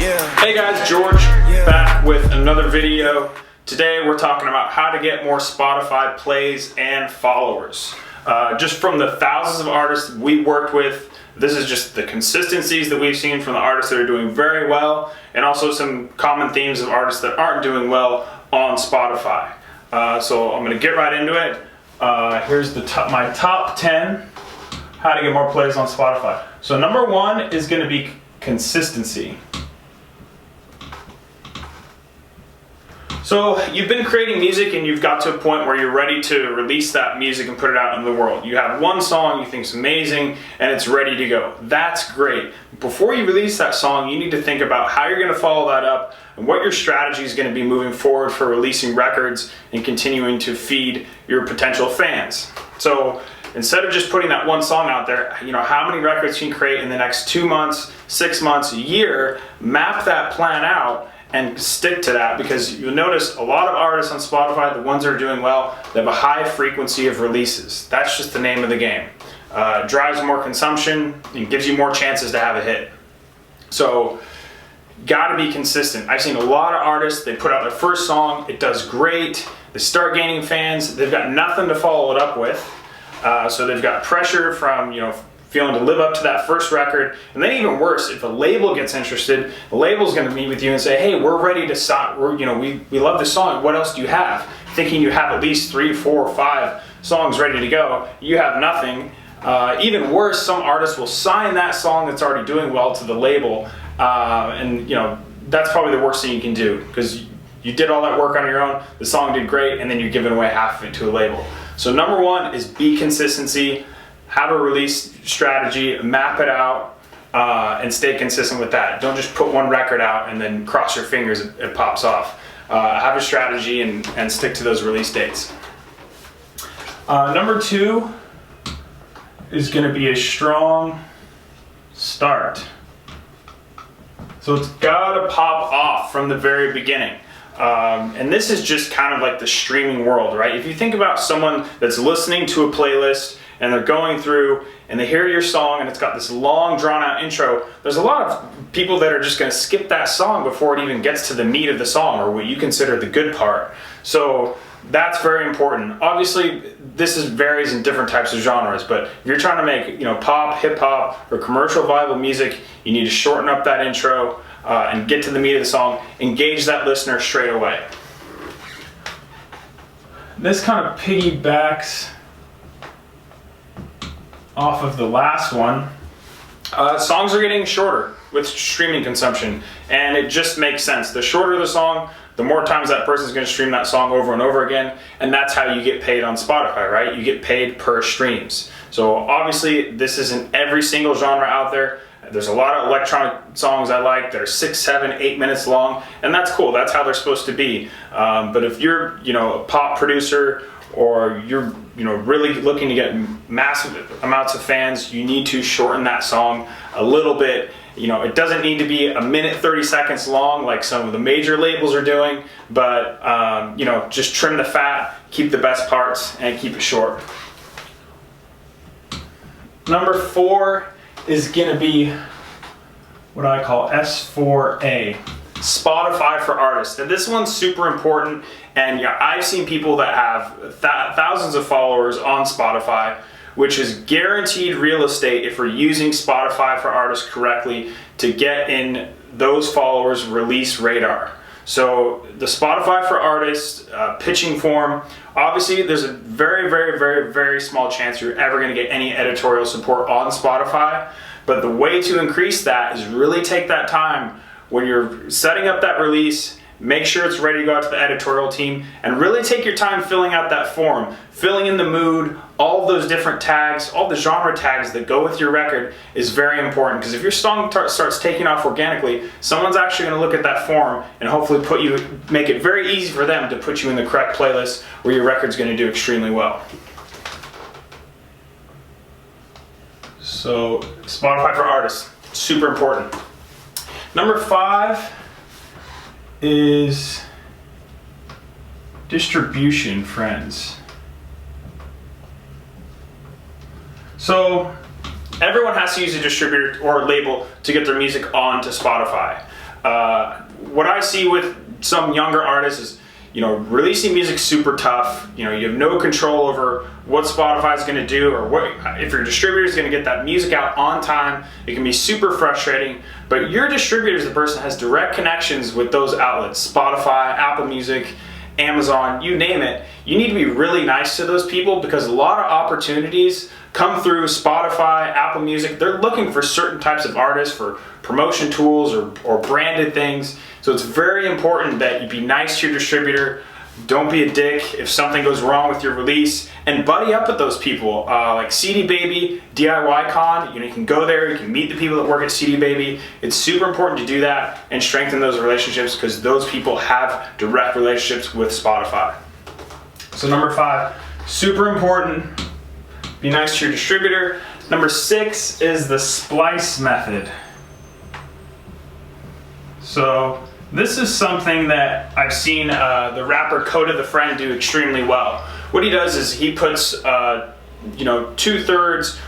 Hey guys, George back with another video. Today we're talking about how to get more Spotify plays and followers. Just from the thousands of artists we worked with, this is just the consistencies that we've seen from the artists that are doing very well, and also some common themes of artists that aren't doing well on Spotify. So I'm going to get right into it. Here's my top 10 how to get more plays on Spotify. So number one is going to be consistency. So you've been creating music and you've got to a point where you're ready to release that music and put it out in the world. You have one song you think is amazing and it's ready to go. That's great. Before you release that song, you need to think about how you're going to follow that up and what your strategy is going to be moving forward for releasing records and continuing to feed your potential fans. So instead of just putting that one song out there, how many records can you create in the next 2 months, 6 months, a year? Map that plan out and stick to that, because you'll notice a lot of artists on Spotify, the ones that are doing well, they have a high frequency of releases. That's just the name of the game. It drives more consumption and gives you more chances to have a hit. So, gotta be consistent. I've seen a lot of artists, they put out their first song, it does great, they start gaining fans, they've got nothing to follow it up with. So they've got pressure from, feeling to live up to that first record. And then even worse, if a label gets interested, the label's going to meet with you and say, hey, we're ready to start. We love this song. What else do you have? Thinking you have at least 3, 4, 5 songs ready to go. You have nothing. Even worse, some artists will sign that song that's already doing well to the label. And that's probably the worst thing you can do, because you did all that work on your own, the song did great, and then you're giving away half of it to a label. So number one is be consistency. Have a release strategy, map it out, and stay consistent with that. Don't just put one record out and then cross your fingers it pops off. Have a strategy and stick to those release dates. Number two is going to be a strong start. So it's got to pop off from the very beginning. And this is just kind of like the streaming world, right? If you think about someone that's listening to a playlist and they're going through and they hear your song and it's got this long drawn out intro, there's a lot of people that are just going to skip that song before it even gets to the meat of the song, or what you consider the good part. So that's very important. Obviously this varies in different types of genres, but if you're trying to make pop, hip hop, or commercial viable music, you need to shorten up that intro and get to the meat of the song. Engage that listener straight away. This kind of piggybacks off of the last one. Songs are getting shorter with streaming consumption, and it just makes sense. The shorter the song, the more times that person's going to stream that song over and over again, and that's how you get paid on Spotify, right? You get paid per streams. So obviously this isn't every single genre out there. There's a lot of electronic songs I like that are 6, 7, 8 minutes long, and that's cool. That's how they're supposed to be. But if you're, a pop producer, or you're, really looking to get massive amounts of fans, you need to shorten that song a little bit. It doesn't need to be 1 minute 30 seconds long like some of the major labels are doing, but just trim the fat, keep the best parts, and keep it short. Number 4 is going to be what I call S4A, Spotify for Artists. And this one's super important, and I've seen people that have thousands of followers on Spotify, which is guaranteed real estate if we're using Spotify for Artists correctly to get in those followers' release radar. So the Spotify for Artists pitching form, obviously there's a very, very, very, very small chance you're ever going to get any editorial support on Spotify. But the way to increase that is really take that time when you're setting up that release, make sure it's ready to go out to the editorial team, and really take your time filling out that form, filling in the mood, all of those different tags, all the genre tags that go with your record is very important, because if your song starts taking off organically, someone's actually going to look at that form and hopefully make it very easy for them to put you in the correct playlist where your record's going to do extremely well. So Spotify for Artists, super important. Number 5 is distribution, friends. So everyone has to use a distributor or a label to get their music onto Spotify. What I see with some younger artists is, releasing music super tough. You have no control over what Spotify is going to do, or if your distributor is going to get that music out on time. It can be super frustrating, but your distributor is the person that has direct connections with those outlets: Spotify, Apple Music, Amazon, you name it. You need to be really nice to those people, because a lot of opportunities come through Spotify, Apple Music. They're looking for certain types of artists for promotion tools or branded things. So it's very important that you be nice to your distributor. Don't be a dick if something goes wrong with your release, and buddy up with those people like CD Baby, DIY Con. You can go there, you can meet the people that work at CD Baby. It's super important to do that and strengthen those relationships, because those people have direct relationships with Spotify. So number 5, super important, be nice to your distributor. Number 6 is the Splice Method. So this is something that I've seen the rapper Coda the Friend do extremely well. What he does is he puts 2/3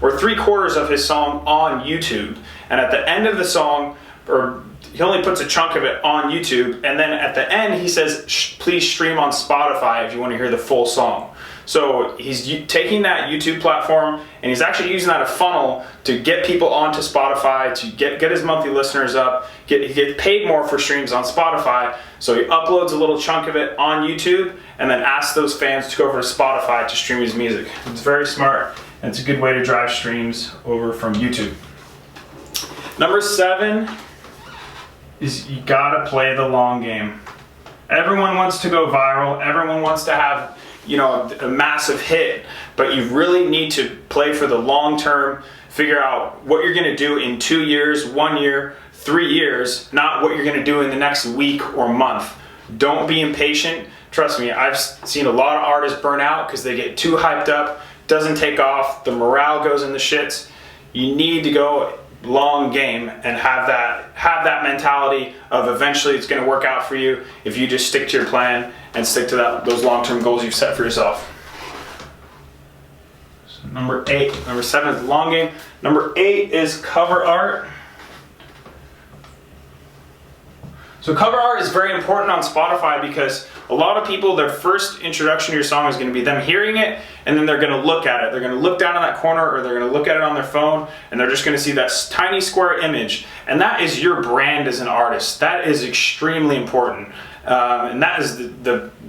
or 3/4 of his song on YouTube, and at the end of the song, or he only puts a chunk of it on YouTube, and then at the end he says, please stream on Spotify if you want to hear the full song. So he's taking that YouTube platform and he's actually using that as a funnel to get people onto Spotify, to get his monthly listeners up, he gets paid more for streams on Spotify. So he uploads a little chunk of it on YouTube and then asks those fans to go over to Spotify to stream his music. It's very smart, and it's a good way to drive streams over from YouTube. Number 7 is you gotta play the long game. Everyone wants to go viral, everyone wants to have a massive hit, but you really need to play for the long term. Figure out what you're going to do in 2 years, 1 year, 3 years, not what you're going to do in the next week or month. Don't be impatient. Trust me, I've seen a lot of artists burn out because they get too hyped up, doesn't take off, the morale goes in the shits. You need to go long game and have that mentality of eventually it's going to work out for you if you just stick to your plan and stick to those long-term goals you've set for yourself. So number 7 is the long game. Number 8 is cover art. So cover art is very important on Spotify, because a lot of people, their first introduction to your song is going to be them hearing it, and then they're going to look at it. They're going to look down in that corner, or they're going to look at it on their phone, and they're just going to see that tiny square image. And that is your brand as an artist. That is extremely important. And that is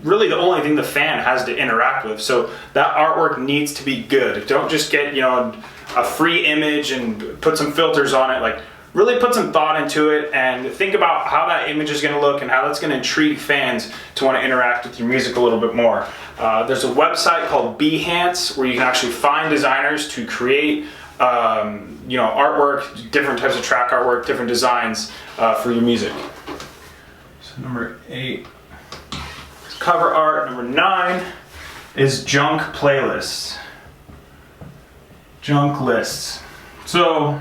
really the only thing the fan has to interact with. So that artwork needs to be good. Don't just get a free image and put some filters on it. Really put some thought into it and think about how that image is going to look and how that's going to intrigue fans to want to interact with your music a little bit more. There's a website called Behance where you can actually find designers to create artwork, different types of track artwork, different designs for your music. So number 8 is cover art. Number 9 is junk playlists. Junk lists. So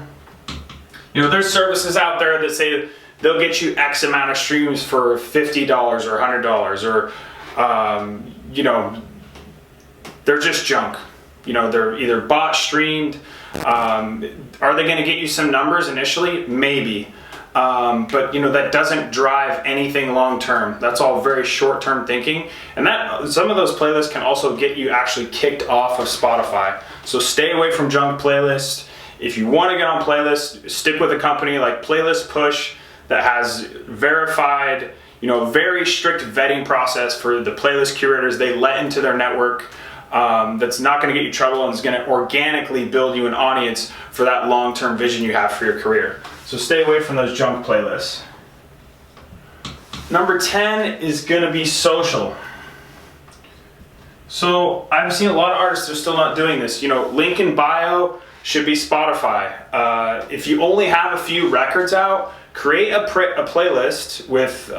there's services out there that say they'll get you X amount of streams for $50 or $100, or they're just junk. They're either bot streamed. Are they going to get you some numbers initially? Maybe. But that doesn't drive anything long term. That's all very short term thinking, and that some of those playlists can also get you actually kicked off of Spotify. So stay away from junk playlists. If you want to get on playlists, stick with a company like Playlist Push that has verified, very strict vetting process for the playlist curators they let into their network. That's not going to get you trouble and is going to organically build you an audience for that long-term vision you have for your career. So stay away from those junk playlists. Number 10 is going to be social. So I've seen a lot of artists that are still not doing this. Link in bio should be Spotify. If you only have a few records out, create a playlist with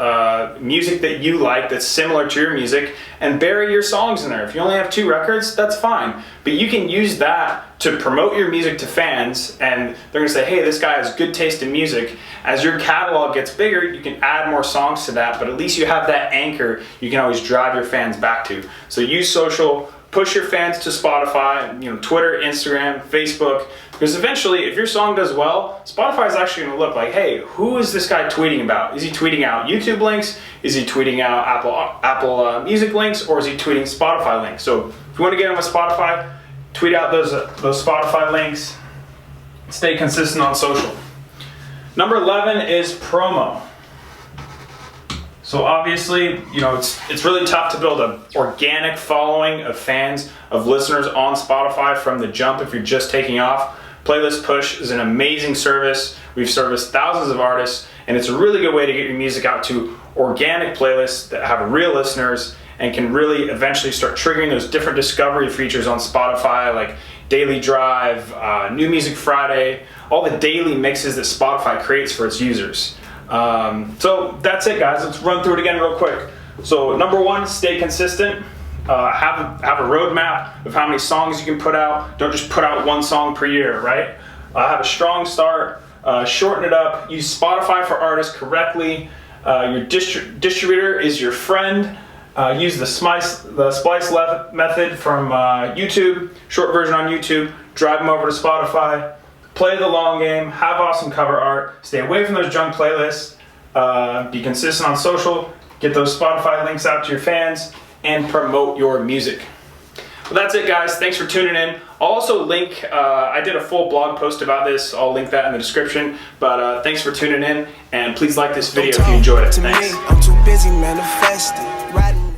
music that you like that's similar to your music and bury your songs in there. If you only have 2 records, that's fine. But you can use that to promote your music to fans, and they're gonna say, hey, this guy has good taste in music. As your catalog gets bigger, you can add more songs to that, but at least you have that anchor you can always drive your fans back to. So use social, push your fans to Spotify, Twitter, Instagram, Facebook. Because eventually, if your song does well, Spotify is actually going to look like, hey, who is this guy tweeting about? Is he tweeting out YouTube links? Is he tweeting out Apple Music links? Or is he tweeting Spotify links? So if you want to get in with Spotify, tweet out those Spotify links. Stay consistent on social. Number 11 is promo. So obviously, it's really tough to build an organic following of fans, of listeners on Spotify from the jump if you're just taking off. Playlist Push is an amazing service. We've serviced thousands of artists, and it's a really good way to get your music out to organic playlists that have real listeners and can really eventually start triggering those different discovery features on Spotify, like Daily Drive, New Music Friday, all the daily mixes that Spotify creates for its users. So that's it, guys. Let's run through it again real quick. So number 1, stay consistent. Have a roadmap of how many songs you can put out. Don't just put out one song per year, right? Have a strong start. Shorten it up. Use Spotify for artists correctly. Your distributor is your friend. Use the Splice Method from YouTube, short version on YouTube. Drive them over to Spotify. Play the long game. Have awesome cover art. Stay away from those junk playlists. Be consistent on social. Get those Spotify links out to your fans. And promote your music. Well, that's it, guys. Thanks for tuning in. I'll also link, I did a full blog post about this. I'll link that in the description. But thanks for tuning in, and please like this video if you enjoyed it. Thanks. I'm too busy manifesting.